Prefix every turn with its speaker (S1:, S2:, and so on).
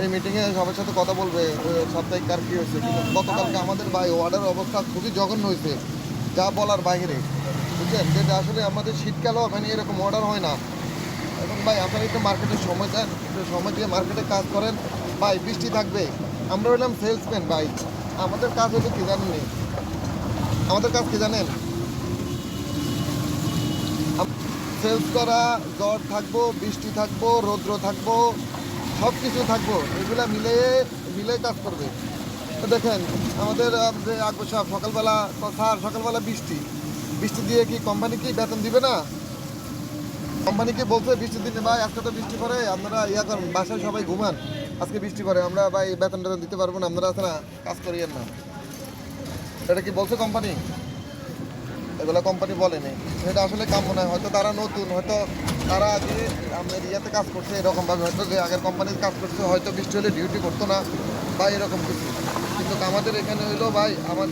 S1: এই মিটিংয়ে সবার সাথে কথা বলবে সাপ্তাহিক কার কী হয়েছে। কিন্তু গতকালকে আমাদের ভাই ওয়ার্ডের অবস্থা খুবই জঘন্য হয়েছে, যা বলার বাইরে, বুঝছেন। যেটা আসলে আমাদের শীতকালেও মানে এরকম অর্ডার হয় না। এখন ভাই আপনারা একটু মার্কেটের সময় দেন, একটু সময় দিয়ে মার্কেটে কাজ করেন ভাই। বৃষ্টি থাকবে, আমরা হইলাম সেলসম্যান ভাই। আমাদের কাজ হলো কি জানেন, আমাদের কাজ কি জানেন, সেলস করা। ঝড় থাকবো, বৃষ্টি থাকবো, রৌদ্র থাকবো, সব কিছু থাকবো, এগুলা মিলে মিলে কাজ করবে। তো দেখেন আমাদের যে আকবর সাহেব সকালবেলা, স্যার সকালবেলা বৃষ্টি, বৃষ্টি দিয়ে কি কোম্পানি কি বেতন দিবে না? কোম্পানিকে বলছে বৃষ্টির দিনে ভাই আজকে তো বৃষ্টি পড়ে, আপনারা ইয়া করেন, বাসায় সবাই ঘুমান, আজকে বৃষ্টি পড়ে, আমরা ভাই বেতন টেতন দিতে পারবো না, আপনারা আছে না কাজ করিয়েন না। এটা কি বলছে কোম্পানি? এগুলো কোম্পানি বলেনি। এটা আসলে কাম মনে হয়, হয়তো তারা নতুন, হয়তো তারা আগে আমাদের ইয়াতে কাজ করছে এরকমভাবে, হয়তো যে আগের কোম্পানির কাজ করছে, হয়তো বৃষ্টি হলে ডিউটি করতো না বা এরকম কিছু। কিন্তু আমাদের এখানে হইলো ভাই আমাদের